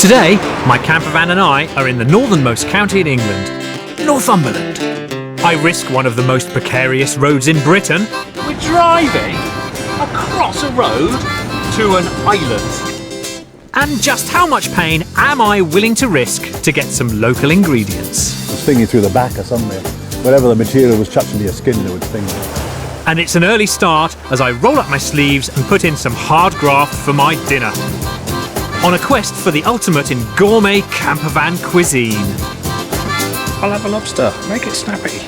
Today, my campervan and I are in the northernmost county in England, Northumberland. I risk one of the most precarious roads in Britain. We're driving across a road to an island. And just how much pain am I willing to risk to get some local ingredients? It would sting you through the back or somewhere. Whatever the material was touching your skin, it would sting you. And it's an early start as I roll up my sleeves and put in some hard graft for my dinner. On a quest for the ultimate in gourmet campervan cuisine. I'll have a lobster. Make it snappy.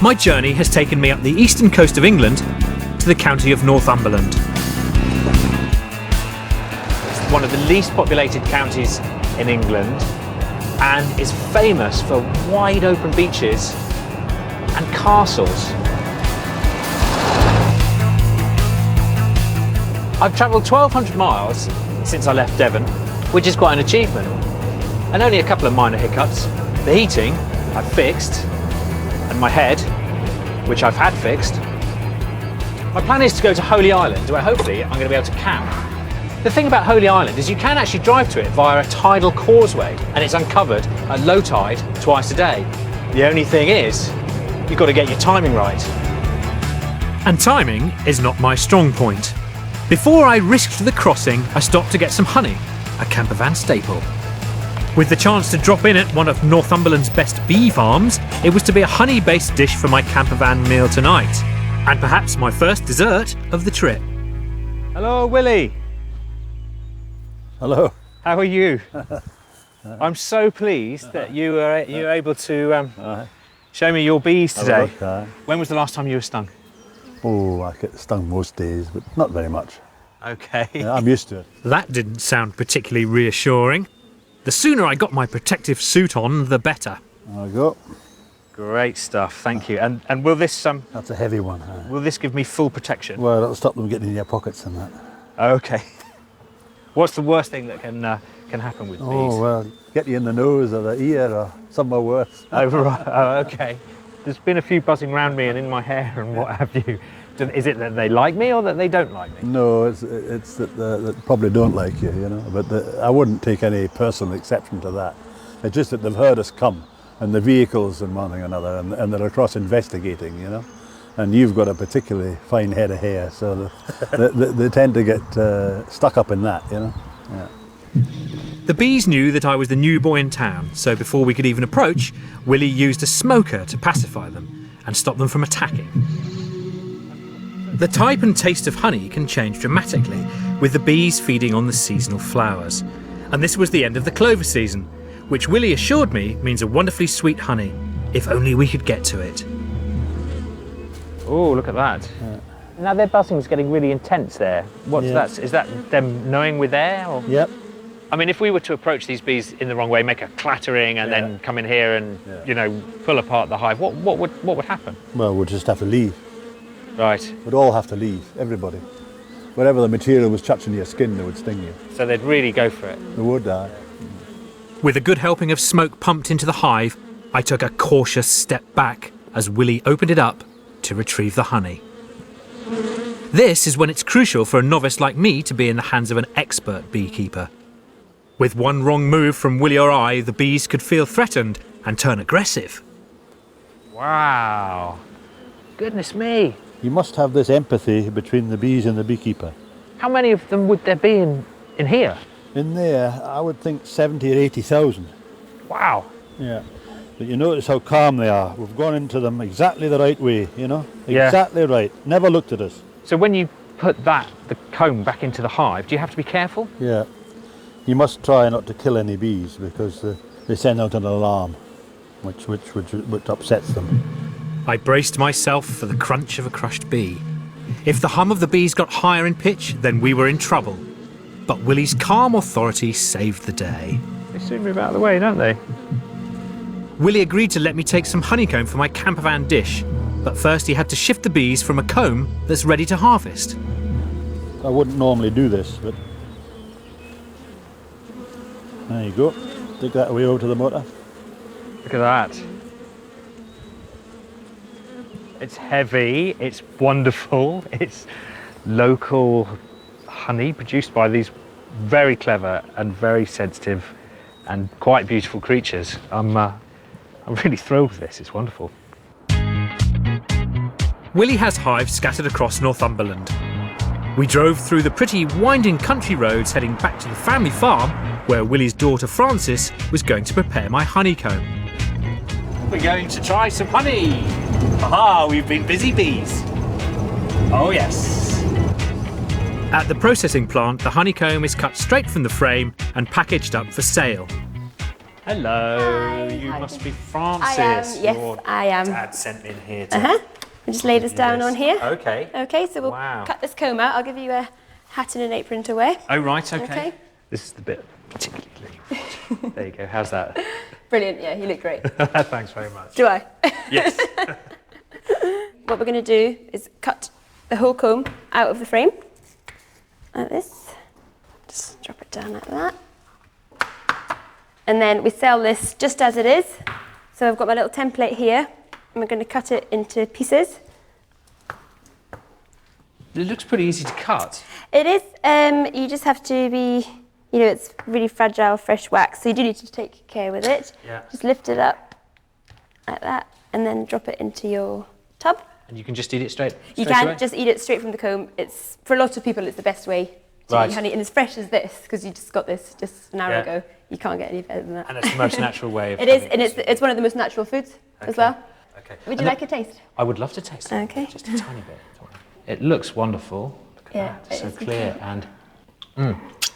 My journey has taken me up the eastern coast of England to the county of Northumberland. It's one of the least populated counties in England and is famous for wide open beaches and castles. I've travelled 1,200 miles since I left Devon, which is quite an achievement. And only a couple of minor hiccups. The heating I've fixed, and my head, which I've had fixed. My plan is to go to Holy Island, where hopefully I'm going to be able to camp. The thing about Holy Island is you can actually drive to it via a tidal causeway, and it's uncovered at low tide twice a day. The only thing is, you've got to get your timing right. And timing is not my strong point. Before I risked the crossing, I stopped to get some honey, a campervan staple. With the chance to drop in at one of Northumberland's best bee farms, it was to be a honey-based dish for my campervan meal tonight. And perhaps my first dessert of the trip. Hello, Willie. Hello. How are you? I'm so pleased that you were able to show me your bees today. When was the last time you were stung? Oh, I get stung most days, but not very much. Okay. Yeah, I'm used to it. That didn't sound particularly reassuring. The sooner I got my protective suit on, the better. There we go. Great stuff, thank you. And will this That's a heavy one. will this give me full protection? Well, it'll stop them getting in your pockets and that. Okay. What's the worst thing that can happen with bees? Oh, well, get you in the nose or the ear or somewhere worse. Oh, right. Oh, okay. There's been a few buzzing around me and in my hair and what have you. Is it that they like me or that they don't like me? No, it's that they probably don't like you, you know. But I wouldn't take any personal exception to that. It's just that they've heard us come, and the vehicles and one thing or another, and they're across investigating, you know. And you've got a particularly fine head of hair, so they tend to get stuck up in that, you know. Yeah. The bees knew that I was the new boy in town, so before we could even approach, Willie used a smoker to pacify them and stop them from attacking. The type and taste of honey can change dramatically, with the bees feeding on the seasonal flowers. And this was the end of the clover season, which Willie assured me means a wonderfully sweet honey, if only we could get to it. Oh, look at that. Yeah. Now their buzzing's getting really intense there. What's that? Is that them knowing we're there? Or? Yep. I mean, if we were to approach these bees in the wrong way, make a clattering and then come in here and, you know, pull apart the hive, what would happen? Well, we'll just have to leave. Right. We'd all have to leave, everybody. Whatever the material was touching your skin, they would sting you. So they'd really go for it? They would, die. With a good helping of smoke pumped into the hive, I took a cautious step back as Willie opened it up to retrieve the honey. This is when it's crucial for a novice like me to be in the hands of an expert beekeeper. With one wrong move from Willie or I, the bees could feel threatened and turn aggressive. Wow. Goodness me. You must have this empathy between the bees and the beekeeper. How many of them would there be in here? In there, I would think 70 or 80,000. Wow. Yeah. But you notice how calm they are. We've gone into them exactly the right way, you know? Exactly right. Never looked at us. So when you put the comb back into the hive, do you have to be careful? Yeah. You must try not to kill any bees because they send out an alarm, which upsets them. I braced myself for the crunch of a crushed bee. If the hum of the bees got higher in pitch, then we were in trouble. But Willie's calm authority saved the day. They soon move out of the way, don't they? Willie agreed to let me take some honeycomb for my campervan dish, but first he had to shift the bees from a comb that's ready to harvest. I wouldn't normally do this, but There you go. Take that away over to the motor. Look at that. It's heavy, it's wonderful, it's local honey produced by these very clever and very sensitive and quite beautiful creatures. I'm really thrilled with this, it's wonderful. Willie has hives scattered across Northumberland. We drove through the pretty winding country roads heading back to the family farm where Willie's daughter Frances was going to prepare my honeycomb. We're going to try some honey. Aha, we've been busy bees. Oh yes. At the processing plant, the honeycomb is cut straight from the frame and packaged up for sale. Hello, you must be Frances. I am, yes, I am. Dad sent me in here to... We'll just lay this down on here. Okay. Okay, so we'll cut this comb out. I'll give you a hat and an apron to wear. Oh, right, okay. This is the bit particularly hot. There you go, how's that? Brilliant, yeah, you look great. Thanks very much. Do I? Yes. What we're going to do is cut the whole comb out of the frame, like this. Just drop it down like that. And then we sell this just as it is. So I've got my little template here, and we're going to cut it into pieces. It looks pretty easy to cut. It is, you just have to be, you know, it's really fragile, fresh wax, so you do need to take care with it. Yeah. Just lift it up like that, and then drop it into your tub. And you can just eat it straight You can away? just eat it straight from the comb. It's, for a lot of people, it's the best way to eat honey, and as fresh as this, because you just got this just an hour ago. You can't get any better than that. And it's the most natural way of It is, and it's one of the most natural foods as well. Okay. Would you like a taste? I would love to taste it. Okay. Just a tiny bit. It looks wonderful. Look at that. It's so clear and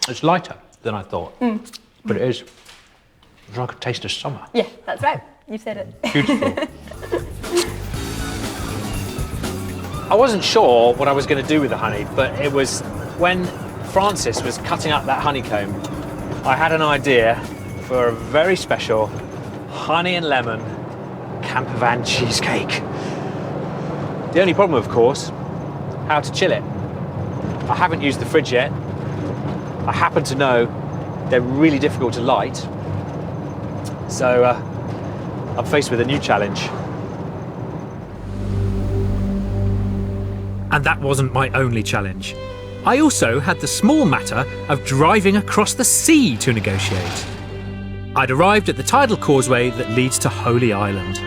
it's lighter than I thought. But it is. It's like a taste of summer. Yeah, that's right. You said it. Beautiful. I wasn't sure what I was going to do with the honey, but it was when Frances was cutting up that honeycomb, I had an idea for a very special honey and lemon campervan cheesecake. The only problem, of course, how to chill it. I haven't used the fridge yet. I happen to know they're really difficult to light. So I'm faced with a new challenge. And that wasn't my only challenge. I also had the small matter of driving across the sea to negotiate. I'd arrived at the tidal causeway that leads to Holy Island.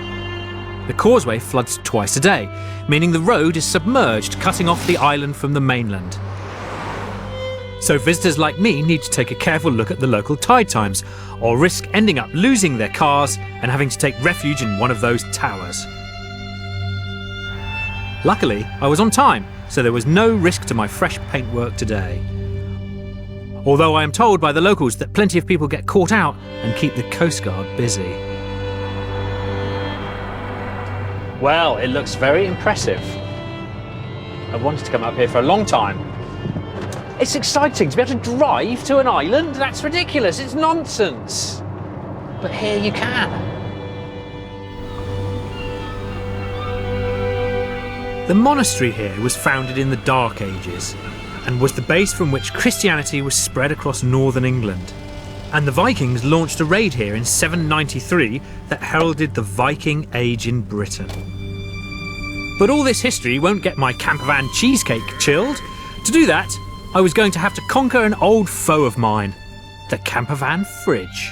The causeway floods twice a day, meaning the road is submerged, cutting off the island from the mainland. So visitors like me need to take a careful look at the local tide times, or risk ending up losing their cars and having to take refuge in one of those towers. Luckily, I was on time, so there was no risk to my fresh paintwork today. Although I am told by the locals that plenty of people get caught out and keep the Coast Guard busy. Well, it looks very impressive. I've wanted to come up here for a long time. It's exciting to be able to drive to an island. That's ridiculous, it's nonsense. But here you can. The monastery here was founded in the Dark Ages and was the base from which Christianity was spread across northern England. And the Vikings launched a raid here in 793 that heralded the Viking Age in Britain. But all this history won't get my campervan cheesecake chilled. To do that, I was going to have to conquer an old foe of mine, the campervan fridge.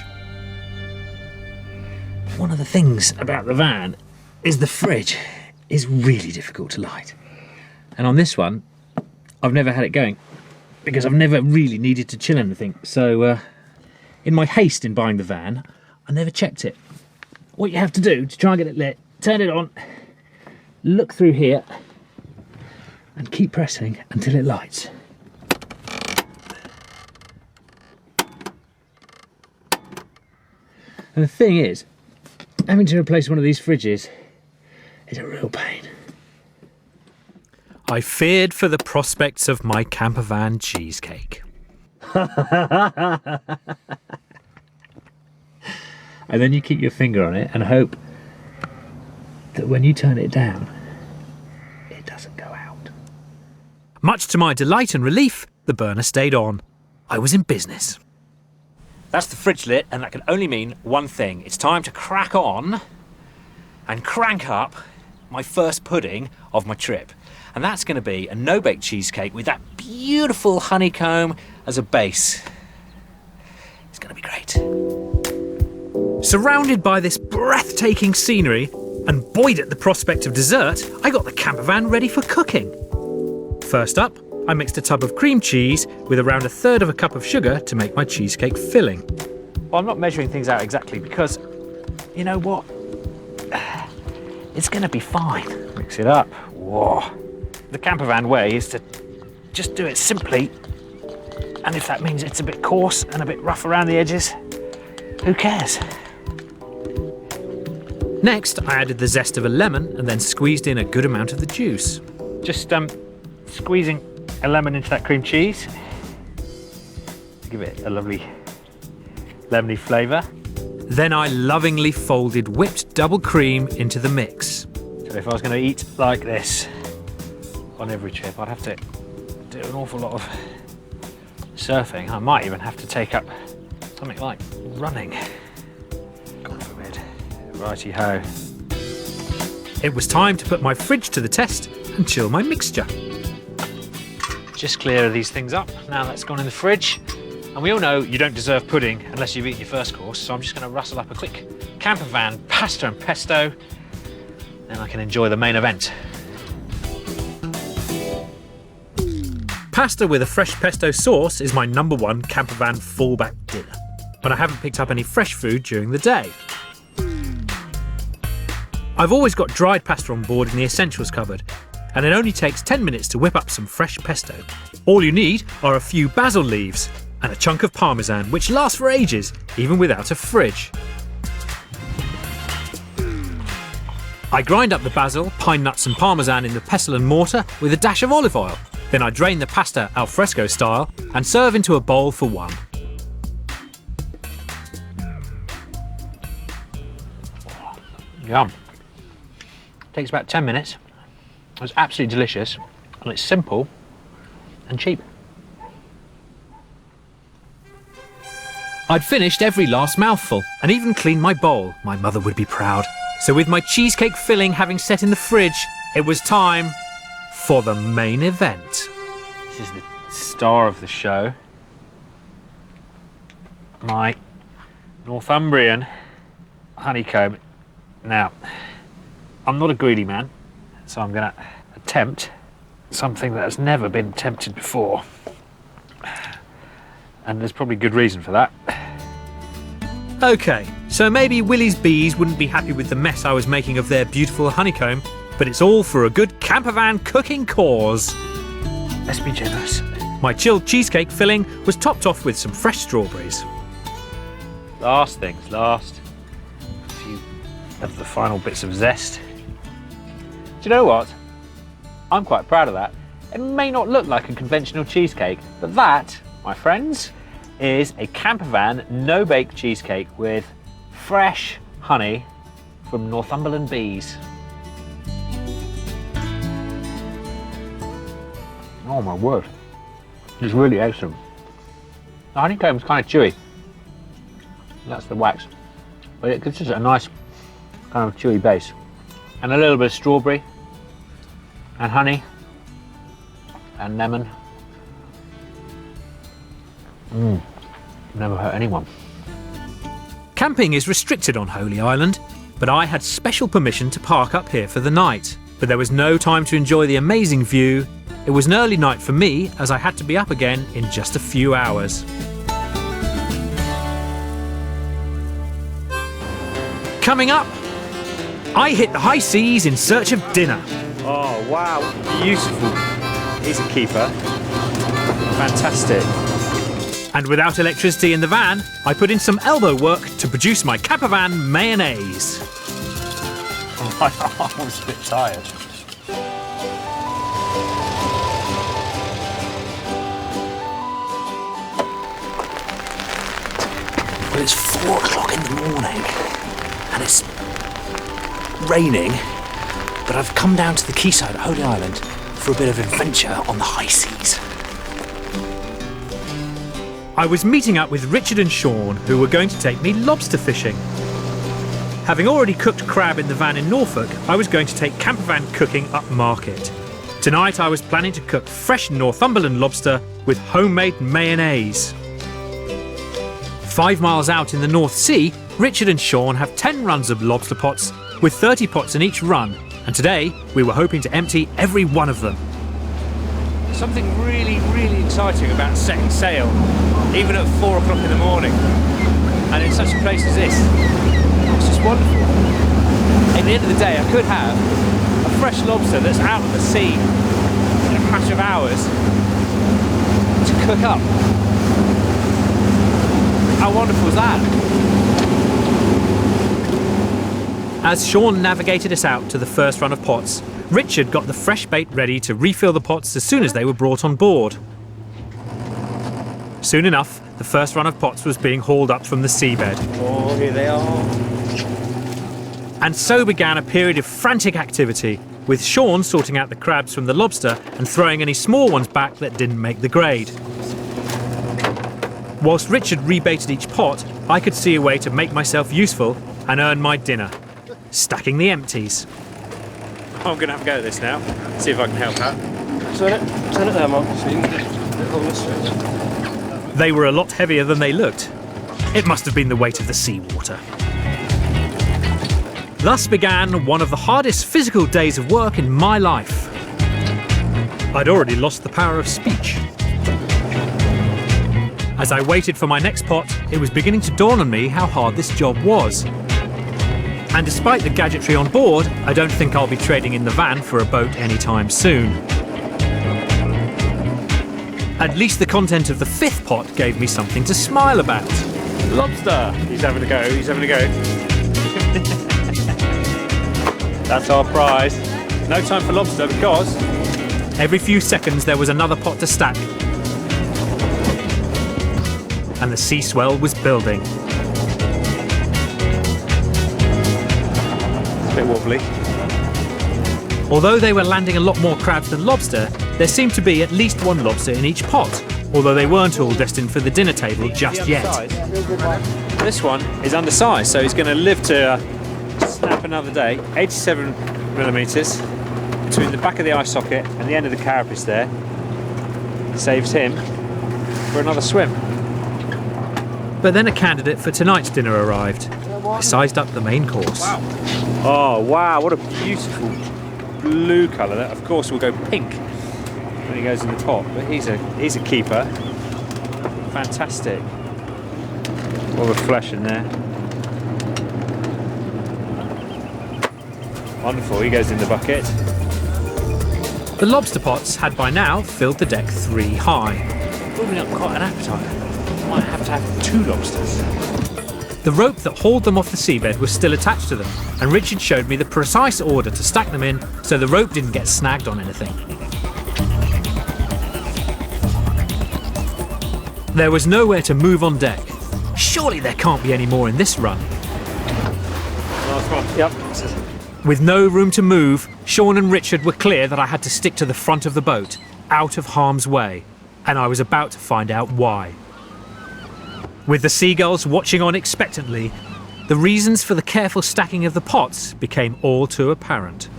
One of the things about the van is the fridge is really difficult to light. And on this one, I've never had it going because I've never really needed to chill anything. So in my haste in buying the van, I never checked it. What you have to do to try and get it lit, turn it on, look through here and keep pressing until it lights. And the thing is, having to replace one of these fridges is a real pain. I feared for the prospects of my campervan cheesecake. And then you keep your finger on it and hope that when you turn it down, it doesn't go out. Much to my delight and relief, the burner stayed on. I was in business. That's the fridge lit, and that can only mean one thing. It's time to crack on and crank up my first pudding of my trip. And that's going to be a no-bake cheesecake with that beautiful honeycomb as a base. It's going to be great. Surrounded by this breathtaking scenery and buoyed at the prospect of dessert, I got the campervan ready for cooking. First up, I mixed a tub of cream cheese with around 1/3 of a cup of sugar to make my cheesecake filling. Well, I'm not measuring things out exactly because, you know what? It's going to be fine. Mix it up. Whoa. The campervan way is to just do it simply, and if that means it's a bit coarse and a bit rough around the edges, who cares? Next, I added the zest of a lemon and then squeezed in a good amount of the juice. Just squeezing a lemon into that cream cheese to give it a lovely lemony flavour. Then I lovingly folded whipped double cream into the mix. So if I was going to eat like this on every trip, I'd have to do an awful lot of surfing. I might even have to take up something like running. God forbid. Righty-ho. It was time to put my fridge to the test and chill my mixture. Just clear these things up. Now that's gone in the fridge. And we all know you don't deserve pudding unless you've eaten your first course, so I'm just going to rustle up a quick campervan pasta and pesto, and I can enjoy the main event. Pasta with a fresh pesto sauce is my #1 campervan fallback dinner, but I haven't picked up any fresh food during the day. I've always got dried pasta on board in the essentials cupboard, and it only takes 10 minutes to whip up some fresh pesto. All you need are a few basil leaves and a chunk of parmesan, which lasts for ages, even without a fridge. I grind up the basil, pine nuts and parmesan in the pestle and mortar with a dash of olive oil. Then I drain the pasta al fresco style and serve into a bowl for one. Yum. Takes about 10 minutes. It's absolutely delicious, and it's simple and cheap. I'd finished every last mouthful and even cleaned my bowl. My mother would be proud. So with my cheesecake filling having set in the fridge, it was time for the main event. This is the star of the show. My Northumberland honeycomb. Now, I'm not a greedy man, so I'm going to attempt something that has never been attempted before. And there's probably good reason for that. Okay, so maybe Willie's bees wouldn't be happy with the mess I was making of their beautiful honeycomb, but it's all for a good campervan cooking cause. Let's be generous. My chilled cheesecake filling was topped off with some fresh strawberries. Last things last. A few of the final bits of zest. Do you know what? I'm quite proud of that. It may not look like a conventional cheesecake, but that, my friends, is a campervan no-bake cheesecake with fresh honey from Northumberland bees. Oh my word, it's really excellent. The honeycomb's kind of chewy. That's the wax, but it gives us a nice kind of chewy base. And a little bit of strawberry and honey and lemon. Never hurt anyone. Camping is restricted on Holy Island, but I had special permission to park up here for the night. But there was no time to enjoy the amazing view. It was an early night for me, as I had to be up again in just a few hours. Coming up, I hit the high seas in search of dinner. Oh wow, beautiful. He's a keeper. Fantastic. And without electricity in the van, I put in some elbow work to produce my campervan mayonnaise. My arm's a bit tired. Well, it's 4 o'clock in the morning and it's raining, but I've come down to the quayside at Holy Island for a bit of adventure on the high seas. I was meeting up with Richard and Sean, who were going to take me lobster fishing. Having already cooked crab in the van in Norfolk, I was going to take campervan cooking up market. Tonight I was planning to cook fresh Northumberland lobster with homemade mayonnaise. 5 miles out in the North Sea, Richard and Sean have 10 runs of lobster pots with 30 pots in each run, and today we were hoping to empty every one of them. Something really, really exciting about setting sail, even at 4 o'clock in the morning, and in such a place as this. It's just wonderful. At the end of the day, I could have a fresh lobster that's out of the sea in a matter of hours to cook up. How wonderful is that? As Sean navigated us out to the first run of pots, Richard got the fresh bait ready to refill the pots as soon as they were brought on board. Soon enough, the first run of pots was being hauled up from the seabed. Oh, here they are. And so began a period of frantic activity, with Sean sorting out the crabs from the lobster and throwing any small ones back that didn't make the grade. Whilst Richard rebaited each pot, I could see a way to make myself useful and earn my dinner, stacking the empties. I'm going to have a go at this now, see if I can help out. Turn it there, Mark, so you can get it on this way. They were a lot heavier than they looked. It must have been the weight of the seawater. Thus began one of the hardest physical days of work in my life. I'd already lost the power of speech. As I waited for my next pot, it was beginning to dawn on me how hard this job was. And despite the gadgetry on board, I don't think I'll be trading in the van for a boat anytime soon. At least the content of the 5th pot gave me something to smile about. Lobster! He's having a go, he's having a go. That's our prize. No time for lobster because every few seconds there was another pot to stack. And the sea swell was building. a bit wobbly. Although they were landing a lot more crabs than lobster, there seemed to be at least one lobster in each pot, although they weren't all destined for the dinner table just yet. This one is undersized, so he's going to live to snap another day. 87mm between the back of the eye socket and the end of the carapace there. Saves him for another swim. But then a candidate for tonight's dinner arrived. I sized up the main course. Wow. Oh wow, what a beautiful blue colour. That of course will go pink when he goes in the pot, but he's a keeper. Fantastic. All the flesh in there. Wonderful, he goes in the bucket. The lobster pots had by now filled the deck 3 high. Building up quite an appetite. Might have to have 2 lobsters. The rope that hauled them off the seabed was still attached to them, and Richard showed me the precise order to stack them in so the rope didn't get snagged on anything. There was nowhere to move on deck. Surely there can't be any more in this run. Last one. Yep. With no room to move, Sean and Richard were clear that I had to stick to the front of the boat, out of harm's way, and I was about to find out why. With the seagulls watching on expectantly, the reasons for the careful stacking of the pots became all too apparent.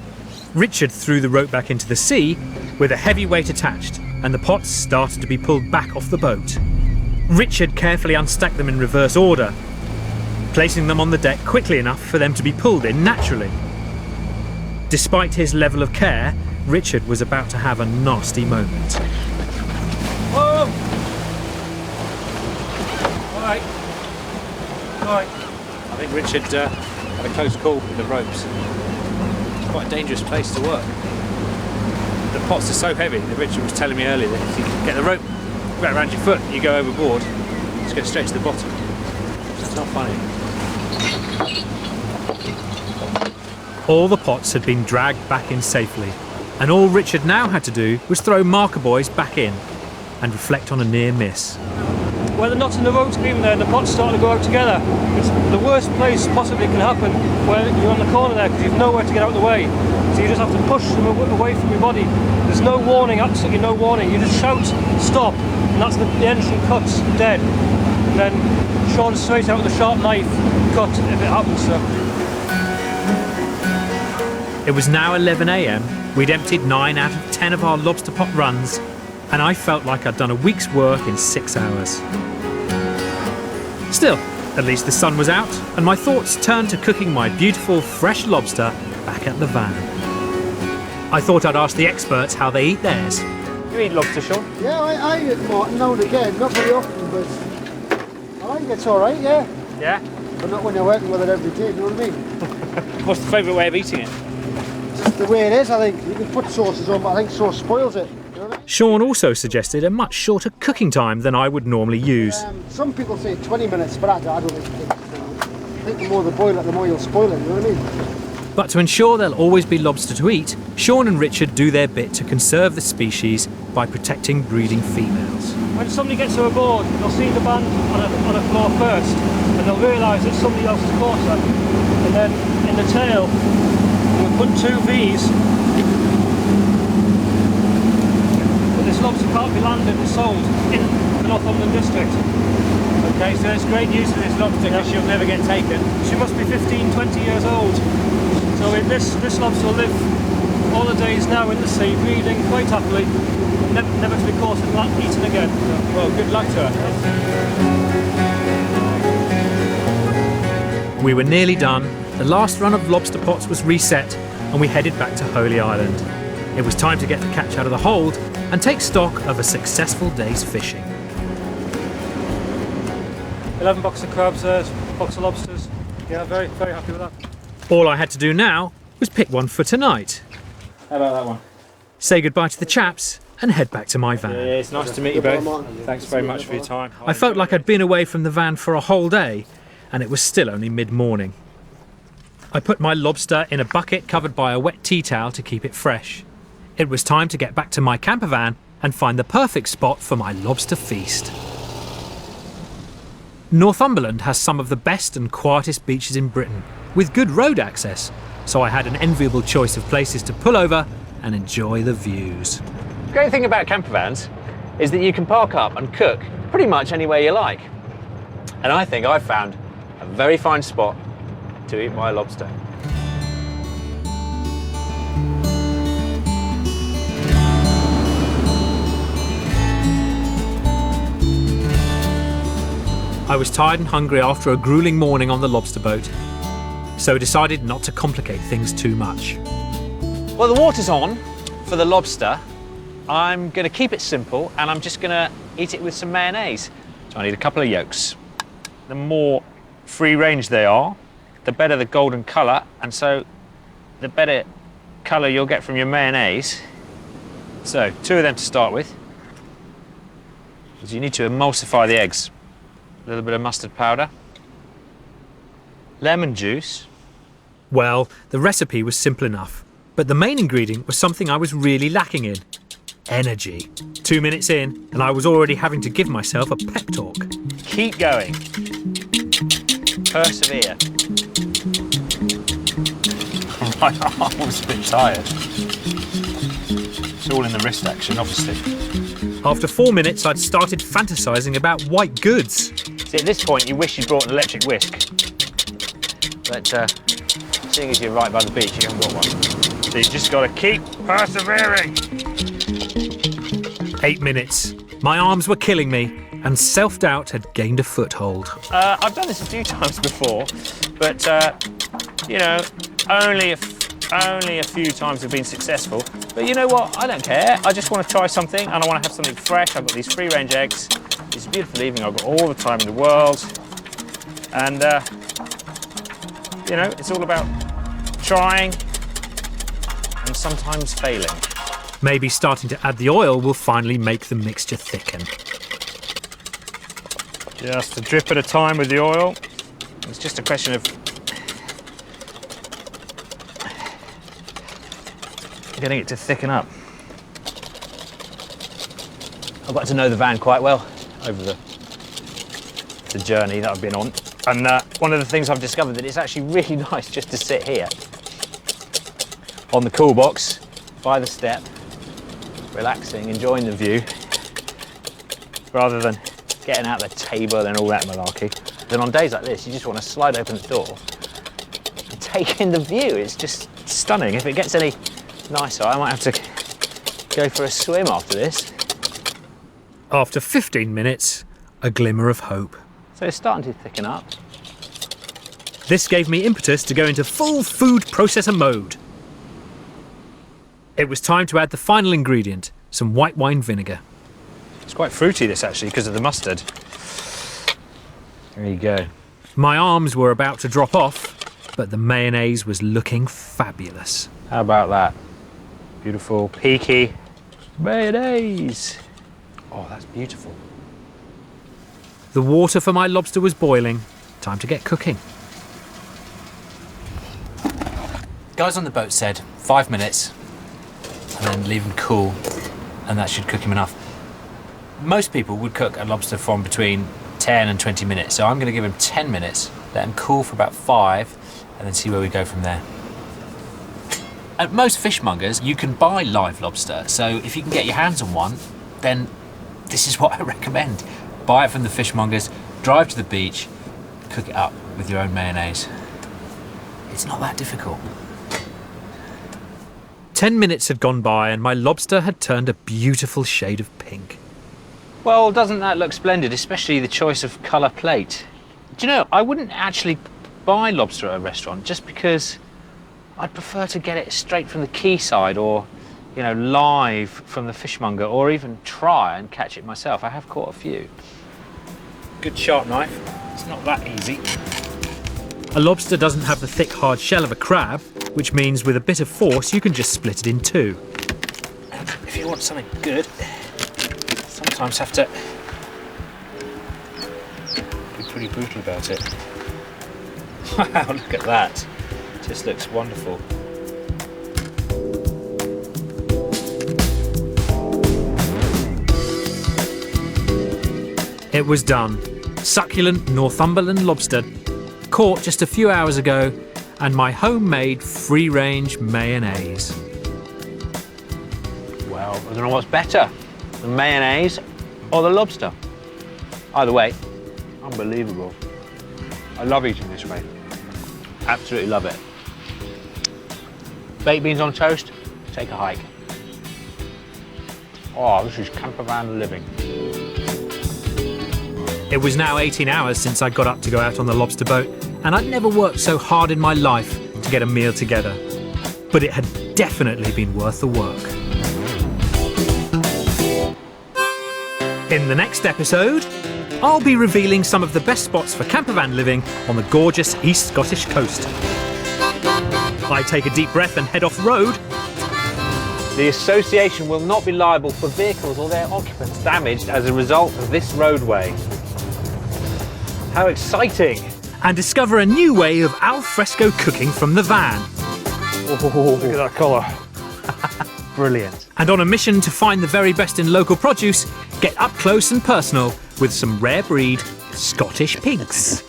Richard threw the rope back into the sea with a heavy weight attached, and the pots started to be pulled back off the boat. Richard carefully unstacked them in reverse order, placing them on the deck quickly enough for them to be pulled in naturally. Despite his level of care, Richard was about to have a nasty moment. Whoa! Alright. Alright. I think Richard had a close call with the ropes. It's quite a dangerous place to work. The pots are so heavy that Richard was telling me earlier that if you get the rope right around your foot and you go overboard, just go straight to the bottom. It's not funny. All the pots had been dragged back in safely, and all Richard now had to do was throw marker buoys back in and reflect on a near miss. Where the knots in the rope's leaving there and the pot's starting to go out together. It's the worst place possibly can happen where you're on the corner there because you've nowhere to get out of the way. So you just have to push them away from your body. There's no warning, absolutely no warning. You just shout, stop, and that's the ensign cuts, dead. And then Sean straight out with a sharp knife, cut if it happens, so. It was now 11 a.m. We'd emptied 9 out of 10 of our lobster pot runs, and I felt like I'd done a week's work in 6 hours. Still, at least the sun was out, and my thoughts turned to cooking my beautiful fresh lobster back at the van. I thought I'd ask the experts how they eat theirs. You eat lobster, Sean? Yeah, I eat martin now and again, not very often, but I think it's alright, yeah. Yeah? But not when you're working with it every day, you know what I mean? What's the favourite way of eating it? Just the way it is, I think. You can put sauces on, but I think sauce spoils it. You know what I mean? Sean also suggested a much shorter cooking time than I would normally use. Some people say 20 minutes, but I don't think I think the more they boil it, the more you'll spoil it, you know what I mean? But to ensure there'll always be lobster to eat, Sean and Richard do their bit to conserve the species by protecting breeding females. When somebody gets to a board, they'll see the band on a floor first, and they'll realise it's somebody else's quarter. And then in the tail, we'll put 2 V's. But this lobster can't be landed and sold in the Northumberland district. Okay, so there's great news for this lobster because she'll never get taken. She must be 15, 20 years old. So this lobster will live all the days now in the sea, breeding quite happily, never to be caught and eaten again. Well, good luck to her. We were nearly done, the last run of lobster pots was reset, and we headed back to Holy Island. It was time to get the catch out of the hold and take stock of a successful day's fishing. 11 box of crabs, box of lobsters. Yeah, very, very happy with that. All I had to do now was pick one for tonight, How about that one? say goodbye to the chaps, and head back to my van. Yeah, it's nice to meet you both. Thanks very much for your time. I felt like I'd been away from the van for a whole day, and it was still only mid-morning. I put my lobster in a bucket covered by a wet tea towel to keep it fresh. It was time to get back to my camper van and find the perfect spot for my lobster feast. Northumberland has some of the best and quietest beaches in Britain, with good road access, so I had an enviable choice of places to pull over and enjoy the views. The great thing about camper vans is that you can park up and cook pretty much anywhere you like. And I think I've found a very fine spot to eat my lobster. I was tired and hungry after a grueling morning on the lobster boat, so I decided not to complicate things too much. Well, the water's on for the lobster. I'm going to keep it simple and I'm just going to eat it with some mayonnaise. So I need a couple of yolks. The more free range they are, the better the golden colour, and so the better colour you'll get from your mayonnaise. So 2 of them to start with, because you need to emulsify the eggs. A little bit of mustard powder, lemon juice. Well, the recipe was simple enough, but the main ingredient was something I was really lacking in: energy. 2 minutes in, and I was already having to give myself a pep talk. Keep going. Persevere. My arm's a bit tired. It's all in the wrist action, obviously. After 4 minutes, I'd started fantasising about white goods. See, at this point, you wish you'd brought an electric whisk. But seeing as you're right by the beach, you haven't got one. So you've just got to keep persevering. 8 minutes. My arms were killing me, and self-doubt had gained a foothold. I've done this a few times before, but, you know, only a few times have been successful. But you know what? I don't care. I just want to try something, and I want to have something fresh. I've got these free-range eggs. It's a beautiful evening. I've got all the time in the world. And, you know, it's all about trying and sometimes failing. Maybe starting to add the oil will finally make the mixture thicken. Just a drip at a time with the oil. It's just a question of getting it to thicken up. I've got to know the van quite well over the journey that I've been on. And one of the things I've discovered that it's actually really nice just to sit here on the cool box by the step, relaxing, enjoying the view, rather than getting out the table and all that malarkey. Then on days like this, you just want to slide open the door and take in the view. It's just stunning. If it gets any nicer, I might have to go for a swim after this. After 15 minutes, a glimmer of hope. So it's starting to thicken up. This gave me impetus to go into full food processor mode. It was time to add the final ingredient, some white wine vinegar. It's quite fruity, this, actually, because of the mustard. There you go. My arms were about to drop off, but the mayonnaise was looking fabulous. How about that? Beautiful, peaky mayonnaise. Oh, that's beautiful. The water for my lobster was boiling. Time to get cooking. Guys on the boat said 5 minutes and then leave him cool, and that should cook him enough. Most people would cook a lobster from between 10 and 20 minutes, so I'm going to give him 10 minutes, let him cool for about 5, and then see where we go from there. At most fishmongers, you can buy live lobster, so if you can get your hands on one, then this is what I recommend. Buy it from the fishmongers, drive to the beach, cook it up with your own mayonnaise. It's not that difficult. 10 minutes had gone by and my lobster had turned a beautiful shade of pink. Well, doesn't that look splendid, especially the choice of colour plate? Do you know, I wouldn't actually buy lobster at a restaurant just because I'd prefer to get it straight from the quayside, or, you know, live from the fishmonger, or even try and catch it myself. I have caught a few. Good sharp knife. It's not that easy. A lobster doesn't have the thick, hard shell of a crab, which means with a bit of force you can just split it in two. If you want something good, sometimes have to be pretty brutal about it. Wow, look at that. Just looks wonderful. It was done. Succulent Northumberland lobster, caught just a few hours ago, and my homemade free-range mayonnaise. Well, I don't know what's better, the mayonnaise or the lobster. Either way, unbelievable. I love eating this way. Absolutely love it. Baked beans on toast, take a hike. Oh, this is campervan living. It was now 18 hours since I got up to go out on the lobster boat, and I'd never worked so hard in my life to get a meal together. But it had definitely been worth the work. In the next episode, I'll be revealing some of the best spots for campervan living on the gorgeous East Scottish coast. I take a deep breath and head off the road. The association will not be liable for vehicles or their occupants damaged as a result of this roadway. How exciting! And discover a new way of al fresco cooking from the van. Oh, look at that colour. Brilliant. And on a mission to find the very best in local produce, get up close and personal with some rare breed Scottish pigs.